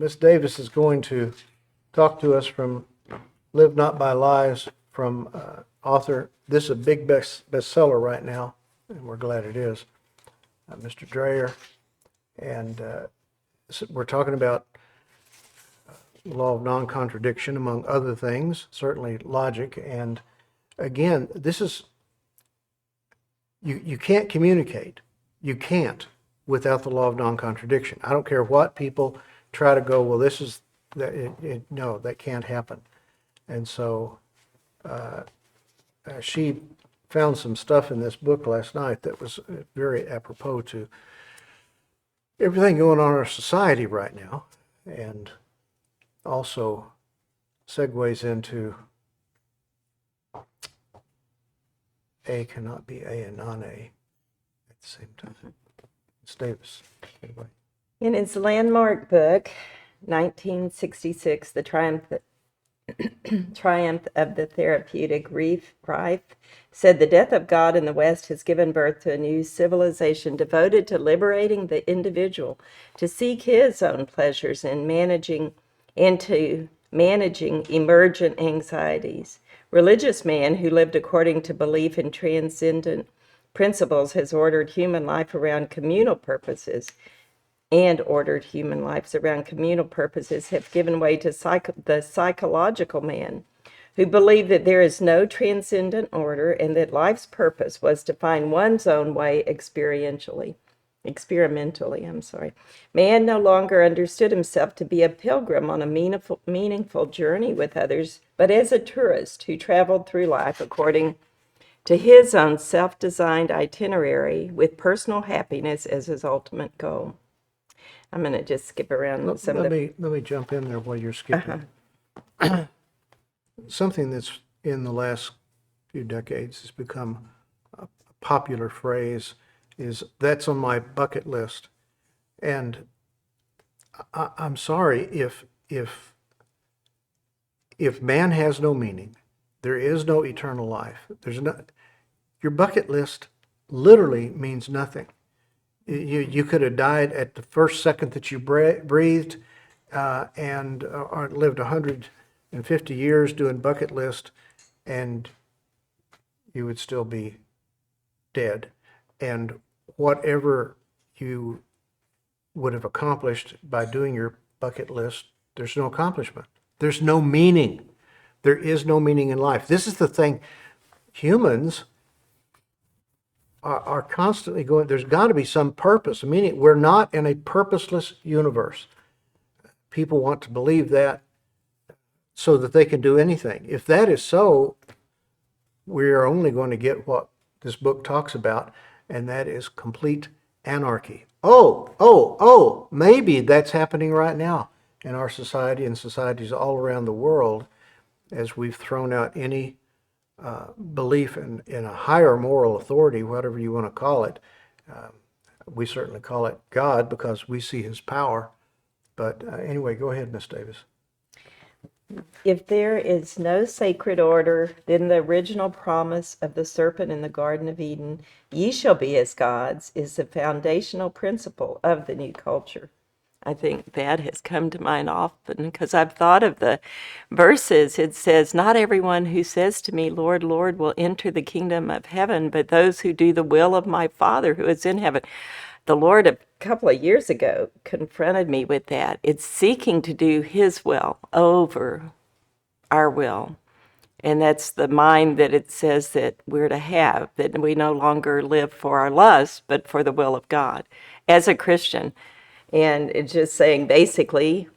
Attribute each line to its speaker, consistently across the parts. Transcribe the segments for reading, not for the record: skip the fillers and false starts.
Speaker 1: Miss Davis is going to talk to us from Live Not by Lies from author. This is a big bestseller right now, and we're glad it is, Mr. Dreyer. And so we're talking about law of non-contradiction, among other things, certainly logic. And again, this is, you can't communicate. You can't without the law of non-contradiction. I don't care what people try to go, well, this is, no, that can't happen. And so she found some stuff in this book last night that was very apropos to everything going on in our society right now, and also segues into A cannot be A and non-A at the same time. Ms. Davis, anyway.
Speaker 2: In his landmark book, 1966, The Triumph of the Therapeutic Rife, said the death of God in the West has given birth to a new civilization devoted to liberating the individual to seek his own pleasures and managing emergent anxieties. Religious man who lived according to belief in transcendent principles has ordered human life around communal purposes have given way to the psychological man who believed that there is no transcendent order and that life's purpose was to find one's own way experimentally. Man no longer understood himself to be a pilgrim on a meaningful journey with others, but as a tourist who traveled through life according to his own self-designed itinerary with personal happiness as his ultimate goal. I'm going to just skip around
Speaker 1: Let me jump in there while you're skipping. Something that's in the last few decades has become a popular phrase is, that's on my bucket list. And I'm sorry, if man has no meaning, there is no eternal life. Your bucket list literally means nothing. You could have died at the first second that you breathed and or lived 150 years doing bucket list, and you would still be dead. And whatever you would have accomplished by doing your bucket list, there's no accomplishment. There's no meaning. There is no meaning in life. This is the thing. Humans are constantly going, there's got to be some purpose. Meaning, we're not in a purposeless universe. People want to believe that so that they can do anything. If that is so, we are only going to get what this book talks about, and that is complete anarchy. Maybe that's happening right now in our society and societies all around the world, as we've thrown out any belief in a higher moral authority, whatever you want to call it. We certainly call it God because we see his power. But anyway, go ahead, Miss Davis.
Speaker 2: If there is no sacred order, then the original promise of the serpent in the Garden of Eden, ye shall be as gods, is the foundational principle of the new culture. I think that has come to mind often because I've thought of the verses. It says, not everyone who says to me, Lord, Lord, will enter the kingdom of heaven, but those who do the will of my Father who is in heaven. The Lord, a couple of years ago, confronted me with that. It's seeking to do his will over our will. And that's the mind that it says that we're to have, that we no longer live for our lust, but for the will of God as a Christian. And it's just saying, basically,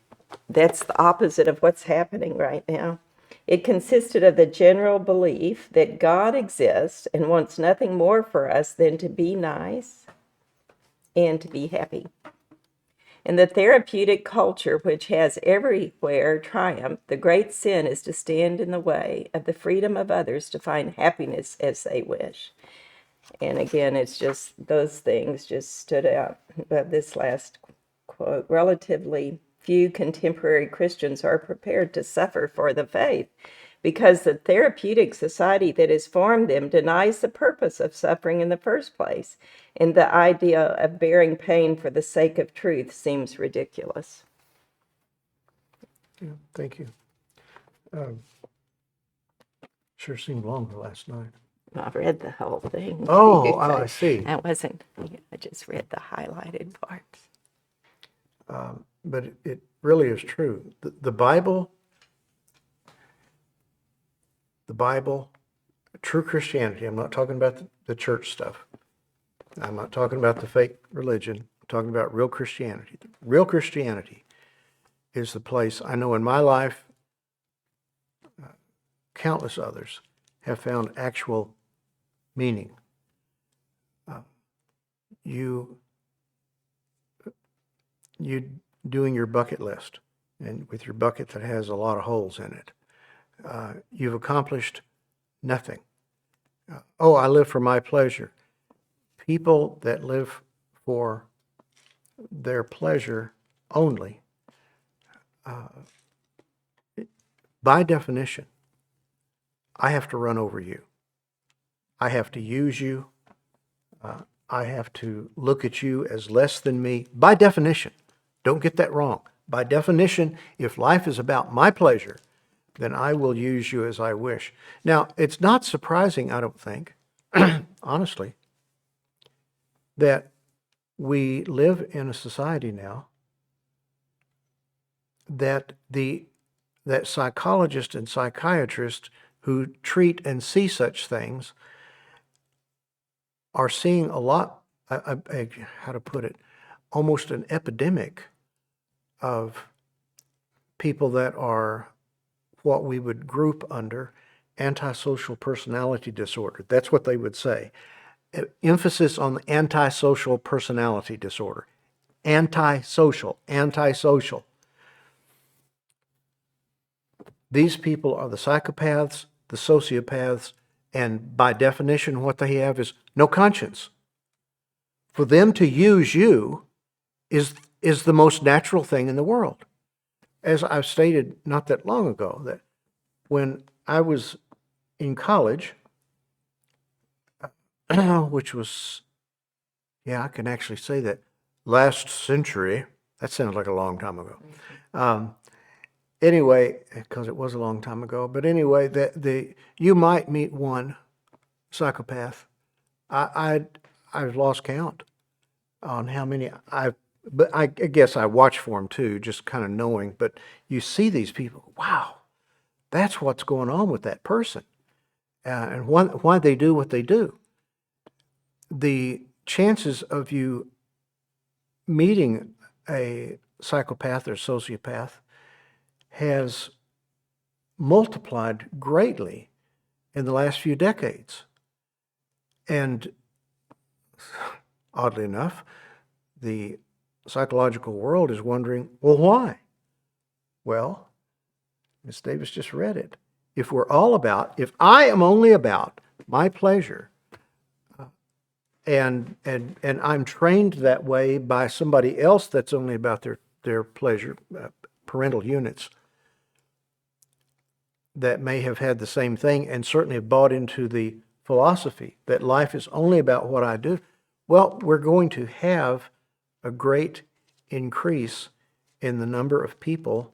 Speaker 2: that's the opposite of what's happening right now. It consisted of the general belief that God exists and wants nothing more for us than to be nice and to be happy. In the therapeutic culture, which has everywhere triumphed, the great sin is to stand in the way of the freedom of others to find happiness as they wish. And again, it's just those things just stood out. This last quote, relatively few contemporary Christians are prepared to suffer for the faith because the therapeutic society that has formed them denies the purpose of suffering in the first place, and the idea of bearing pain for the sake of truth seems ridiculous.
Speaker 1: Yeah, thank you. Sure seemed longer last night.
Speaker 2: I read the whole thing.
Speaker 1: Oh, I see.
Speaker 2: I just read the highlighted parts.
Speaker 1: But it really is true. The Bible, true Christianity, I'm not talking about the church stuff. I'm not talking about the fake religion. I'm talking about real Christianity. Real Christianity is the place, I know in my life, countless others have found actual meaning. You doing your bucket list, and with your bucket that has a lot of holes in it, you've accomplished nothing. I live for my pleasure. People that live for their pleasure only, by definition, I have to run over you. I have to use you. I have to look at you as less than me. By definition, don't get that wrong. By definition, if life is about my pleasure, then I will use you as I wish. Now, it's not surprising, I don't think, honestly, that we live in a society now that psychologists and psychiatrists who treat and see such things are seeing a lot, how to put it, almost an epidemic of people that are what we would group under antisocial personality disorder. That's what they would say. Emphasis on the antisocial personality disorder. Antisocial. These people are the psychopaths, the sociopaths, and by definition, what they have is no conscience. For them to use you is the most natural thing in the world. As I've stated not that long ago, that when I was in college, which was, I can actually say that, last century, that sounds like a long time ago. Anyway, because it was a long time ago, but anyway, you might meet one psychopath. I've lost count on how many but I guess I watch for them too, just kind of knowing. But you see these people, wow, that's what's going on with that person, and why they do what they do. The chances of you meeting a psychopath or sociopath has multiplied greatly in the last few decades. And oddly enough, the psychological world is wondering, well, why? Well, Ms. Davis just read it. If I am only about my pleasure, and I'm trained that way by somebody else that's only about their pleasure, parental units that may have had the same thing and certainly have bought into the philosophy that life is only about what I do, well, we're going to have a great increase in the number of people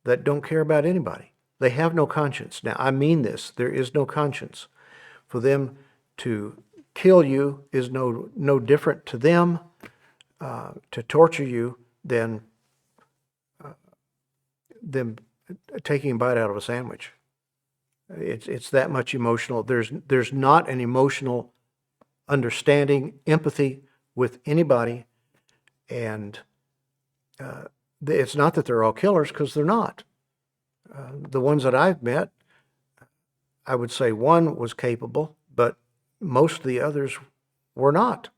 Speaker 1: that don't care about anybody. They have no conscience. Now, I mean this. There is no conscience. For them to kill you is no different to them, to torture you, than them taking a bite out of a sandwich. It's that much emotional. There's not an emotional understanding, empathy with anybody, and it's not that they're all killers, because they're not. The ones that I've met, I would say one was capable, but most of the others were not.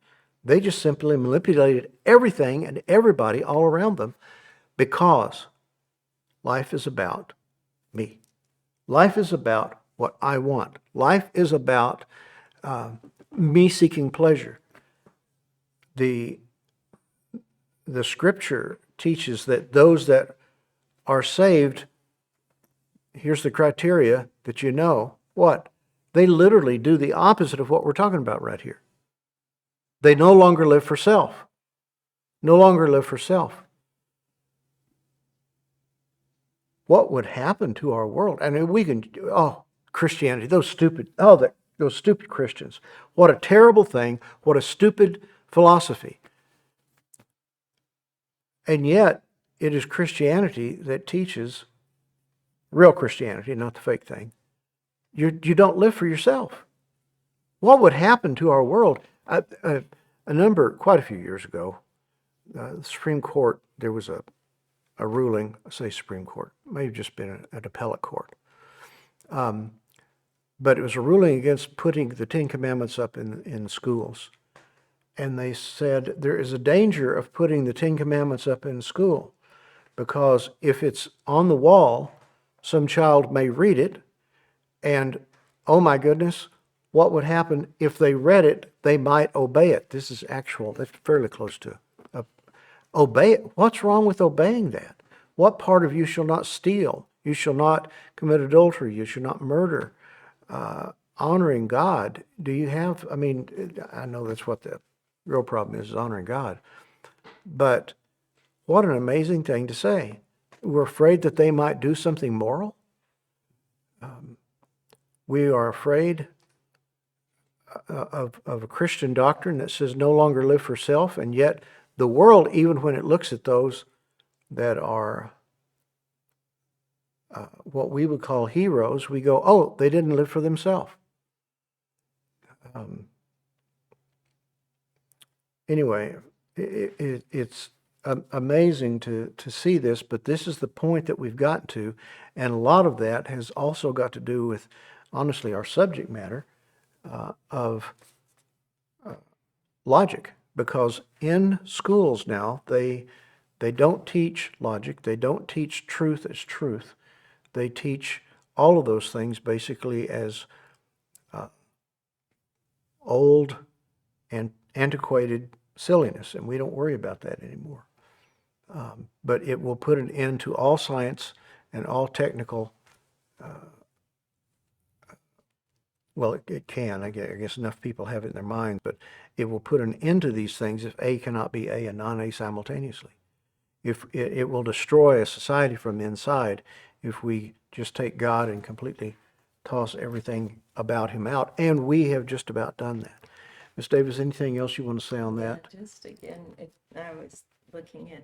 Speaker 1: They just simply manipulated everything and everybody all around them, because life is about me. Life is about what I want. Life is about me seeking pleasure. The scripture teaches that those that are saved, here's the criteria that you know, what? They literally do the opposite of what we're talking about right here. They no longer live for self. No longer live for self. what would happen to our world? I mean, we can, Christianity, those stupid Christians. What a terrible thing. What a stupid philosophy. And yet, it is Christianity that teaches, real Christianity, not the fake thing. You don't live for yourself. What would happen to our world? Quite a few years ago, the Supreme Court, there was a ruling, I say Supreme Court, it may have just been an appellate court. But it was a ruling against putting the Ten Commandments up in schools. And they said there is a danger of putting the Ten Commandments up in school because if it's on the wall, some child may read it, and oh my goodness, what would happen if they read it? They might obey it. This is actual, that's fairly close to obey it. What's wrong with obeying that? What part of you shall not steal? You shall not commit adultery. You shall not murder. Honoring God. Do you have, I mean, I know that's what the real problem is honoring God. But what an amazing thing to say. We're afraid that they might do something moral. We are afraid of a Christian doctrine that says no longer live for self, and yet the world, even when it looks at those that are what we would call heroes, we go, oh, they didn't live for themselves. Anyway, it's amazing to see this, but this is the point that we've gotten to, and a lot of that has also got to do with, honestly, our subject matter of logic, because in schools now, they don't teach logic, they don't teach truth as truth, they teach all of those things basically as old and antiquated silliness, and we don't worry about that anymore. But it will put an end to all science and all technical, it can, I guess enough people have it in their mind, but it will put an end to these things if A cannot be A and non-A simultaneously. If it will destroy a society from the inside if we just take God and completely toss everything about him out, and we have just about done that. Ms. Davis, anything else you want to say on that?
Speaker 2: Yeah, just again, I was looking at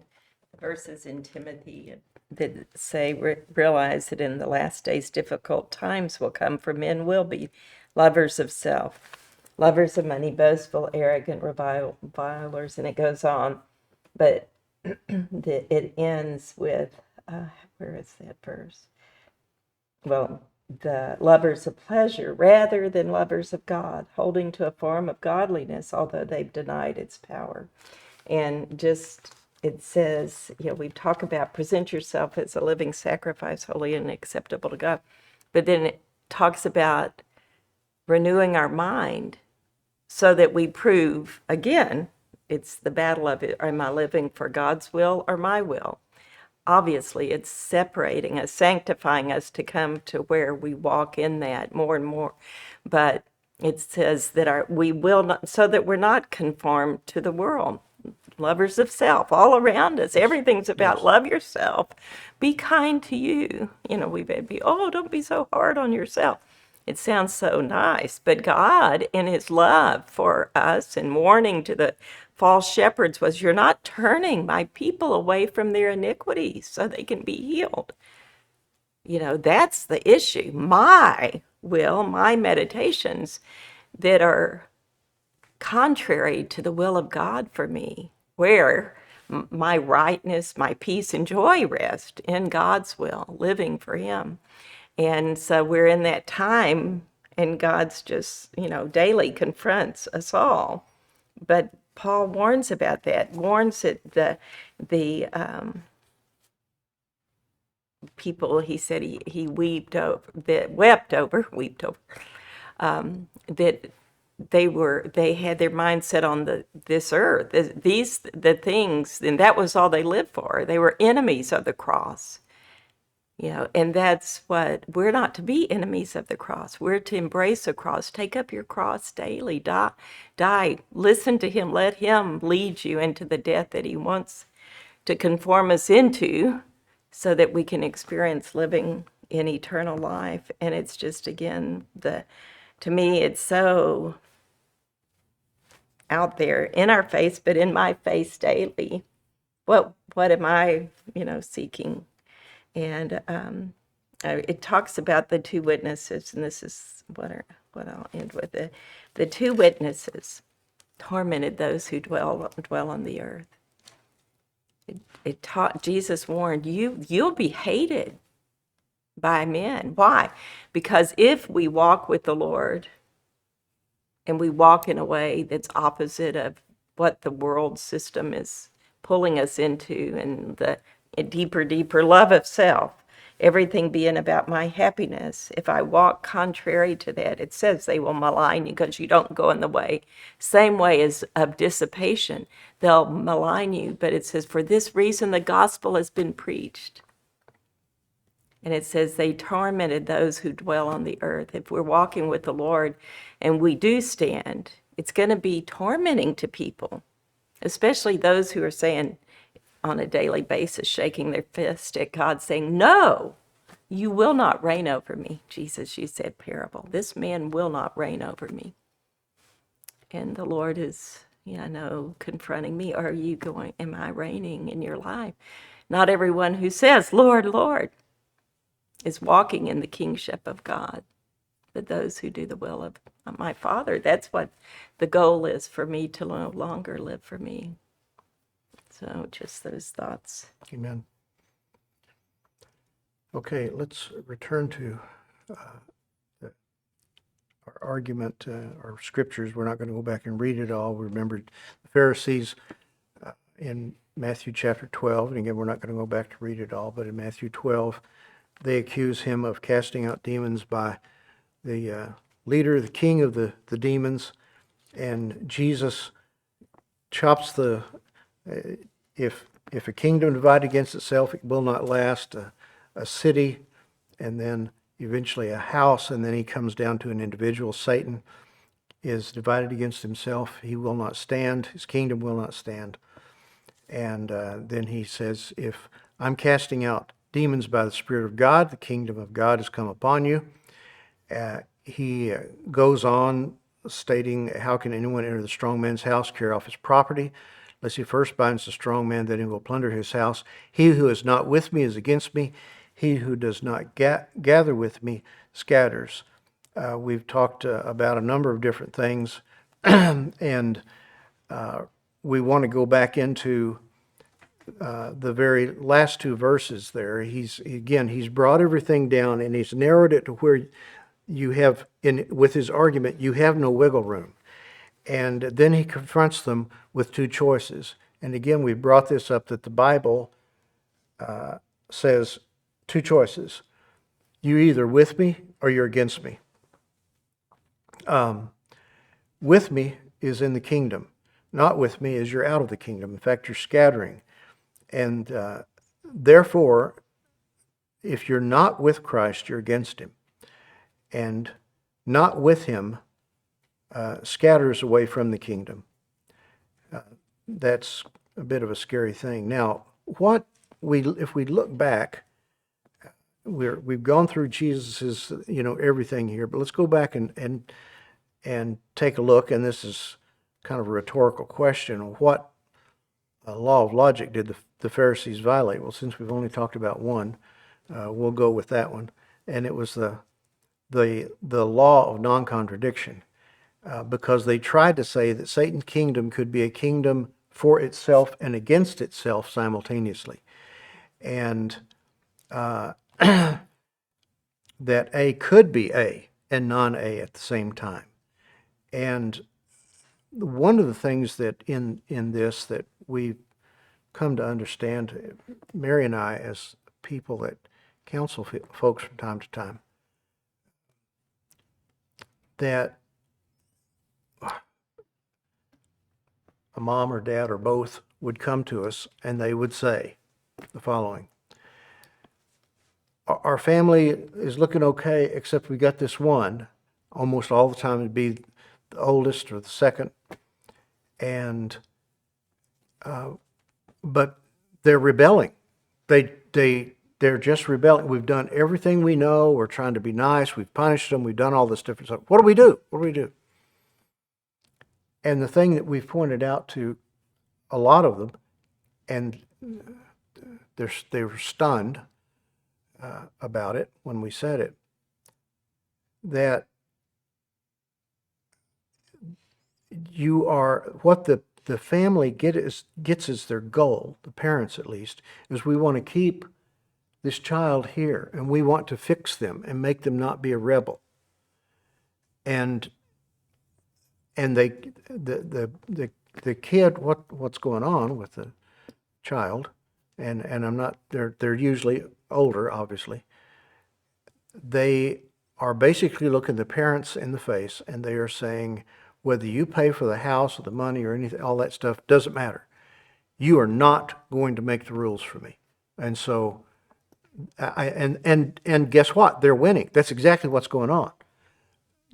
Speaker 2: verses in Timothy that say, realize that in the last days difficult times will come, for men will be lovers of self, lovers of money, boastful, arrogant, revilers, and it goes on. But it ends with, where is that verse? Well, the lovers of pleasure rather than lovers of God, holding to a form of godliness, although they've denied its power. And just, it says, we talk about present yourself as a living sacrifice, holy and acceptable to God. But then it talks about renewing our mind so that we prove, again, it's the battle of it. Am I living for God's will or my will? Obviously, it's separating us, sanctifying us to come to where we walk in that more and more. But it says that we will not, so that we're not conformed to the world. Lovers of self all around us. Everything's about love yourself. Be kind to you. We've had don't be so hard on yourself. It sounds so nice, but God, in his love for us and warning to the false shepherds, was, you're not turning my people away from their iniquities so they can be healed. That's the issue. My will, my meditations that are contrary to the will of God for me, where my rightness, my peace and joy rest in God's will, living for him. And so we're in that time, and God's just, daily confronts us all. But Paul warns about that, warns that the people, he said he wept over, that they had their mind set on this earth, the things, and that was all they lived for. They were enemies of the cross. And that's what, we're not to be enemies of the cross. We're to embrace the cross. Take up your cross daily. Die. Listen to him. Let him lead you into the death that he wants to conform us into, so that we can experience living in eternal life. And it's just, again, to me, it's so out there in our face, but in my face daily. What am I, seeking? And it talks about the two witnesses, and this is what I'll end with. The two witnesses tormented those who dwell on the earth. It taught, Jesus warned you'll be hated by men. Why? Because if we walk with the Lord and we walk in a way that's opposite of what the world system is pulling us into, and the deeper love of self, everything being about my happiness, if I walk contrary to that, it says they will malign you because you don't go in the way. Same way as of dissipation, they'll malign you, but it says, for this reason the gospel has been preached. And it says they tormented those who dwell on the earth. If we're walking with the Lord and we do stand, it's going to be tormenting to people, especially those who are saying on a daily basis, shaking their fist at God, saying, no, you will not reign over me. Jesus, you said parable. This man will not reign over me. And the Lord is, confronting me. Am I reigning in your life? Not everyone who says, Lord, Lord, is walking in the kingship of God, but those who do the will of my Father. That's what the goal is, for me to no longer live for me. So just those thoughts.
Speaker 1: Amen. Okay, let's return to our argument, our scriptures. We're not going to go back and read it all. Remember the Pharisees in Matthew chapter 12, and again, we're not going to go back to read it all, but in Matthew 12, they accuse him of casting out demons by the leader, the king of the demons, and Jesus chops if a kingdom divided against itself, it will not last. A city, and then eventually a house, and then he comes down to an individual. Satan is divided against himself. He will not stand. His kingdom will not stand. And then he says, if I'm casting out demons by the Spirit of God, the kingdom of God has come upon you. He goes on stating, how can anyone enter the strong man's house, carry off his property, unless he first binds the strong man, then he will plunder his house. He who is not with me is against me. He who does not gather with me scatters. We've talked about a number of different things, and we want to go back into the very last two verses there. He's brought everything down, and he's narrowed it to where you have, with his argument, you have no wiggle room. And then he confronts them with two choices. And again, we brought this up, that the Bible says two choices. You're either with me or you're against me. With me is in the kingdom. Not with me is you're out of the kingdom. In fact, you're scattering. And therefore, if you're not with Christ, you're against him. And not with him scatters away from the kingdom. That's a bit of a scary thing. Now, if we look back, we've gone through Jesus's, everything here, but let's go back and take a look. And this is kind of a rhetorical question: what law of logic did the Pharisees violate? Well, since we've only talked about one, we'll go with that one. And it was the law of non-contradiction. Because they tried to say that Satan's kingdom could be a kingdom for itself and against itself simultaneously. And that A could be A and non-A at the same time. And one of the things that in this that we've come to understand, Mary and I, as people that counsel folks from time to time, that a mom or dad or both would come to us and they would say the following: our family is looking okay, except we got this one. Almost all the time it'd be the oldest or the second. And, but they're rebelling. They They're just rebelling. We've done everything we know. We're trying to be nice. We've punished them. We've done all this different stuff. What do we do? What do we do? And the thing that we've pointed out to a lot of them, and they were stunned about it when we said it, that you are, what the family gets as their goal, the parents at least, is we want to keep this child here, and we want to fix them and make them not be a rebel. And the kid, what's going on with the child, and I'm not, they're usually older, obviously. They are basically looking the parents in the face, and they are saying, whether you pay for the house or the money or anything, all that stuff doesn't matter. You are not going to make the rules for me. And so, and guess what? They're winning. That's exactly what's going on.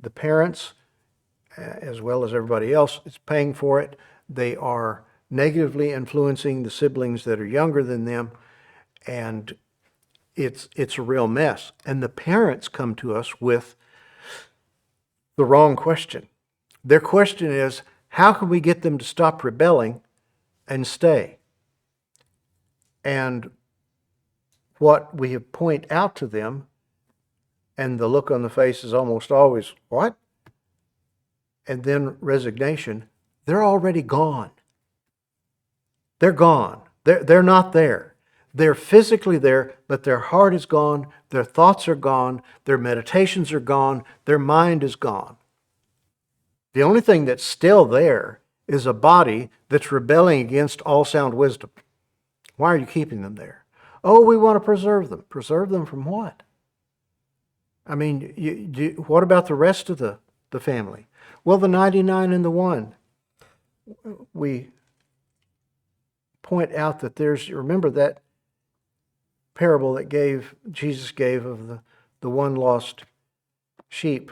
Speaker 1: The parents, as well as everybody else, is paying for it. They are negatively influencing the siblings that are younger than them, and it's a real mess. And the parents come to us with the wrong question. Their question is, how can we get them to stop rebelling and stay? And what we have point out to them, and the look on the face is almost always, what? And then resignation. They're already gone. They're gone. They're not there. They're physically there, but their heart is gone, their thoughts are gone, their meditations are gone, their mind is gone. The only thing that's still there is a body that's rebelling against all sound wisdom. Why are you keeping them there? Oh, we want to preserve them. Preserve them from what? I mean, what about the rest of the family? Well, the 99 and the 1. We point out that remember that parable that Jesus gave of the one lost sheep,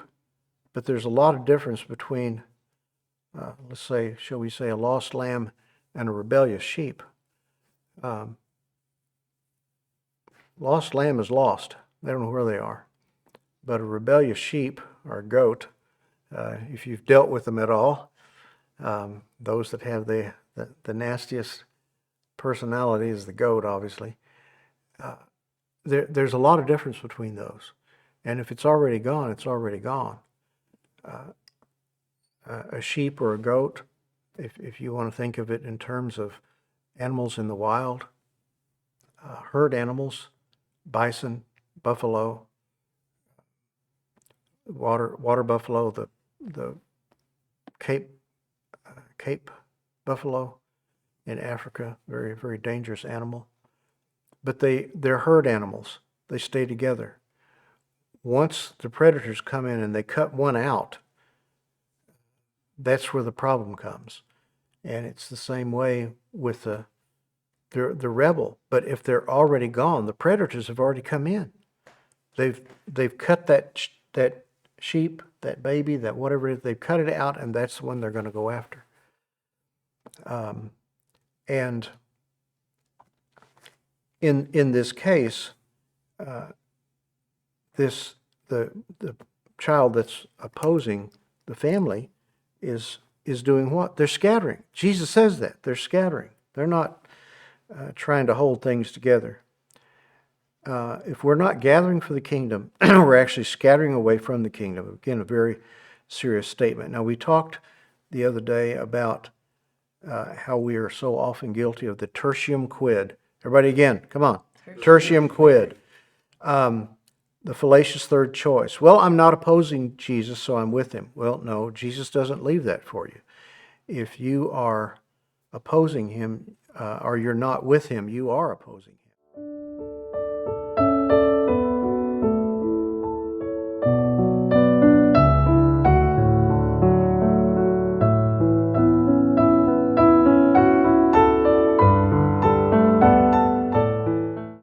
Speaker 1: but there's a lot of difference between, let's say, shall we say, a lost lamb and a rebellious sheep. Lost lamb is lost. They don't know where they are. But a rebellious sheep or a goat, if you've dealt with them at all, those that have the nastiest personality is the goat, obviously. There's a lot of difference between those. And if it's already gone, it's already gone. A sheep or a goat, if you want to think of it in terms of animals in the wild, herd animals, bison, buffalo, water buffalo, the Cape buffalo in Africa, very, very dangerous animal. But they're herd animals. They stay together. Once the predators come in and they cut one out, that's where the problem comes. And it's the same way with the rebel. But if they're already gone, the predators have already come in. They've cut that sheep, that baby, that whatever it is, they've cut it out, and that's the one they're going to go after. And in this case, the child that's opposing the family is doing what? They're scattering. Jesus says that. They're scattering. They're not trying to hold things together. If we're not gathering for the kingdom, we're actually scattering away from the kingdom. Again, a very serious statement. Now, we talked the other day about how we are so often guilty of the tertium quid. Everybody again, come on. Tertium quid. The fallacious third choice. Well, I'm not opposing Jesus, so I'm with him. Well, no, Jesus doesn't leave that for you. If you are opposing him or you're not with him, you are opposing him.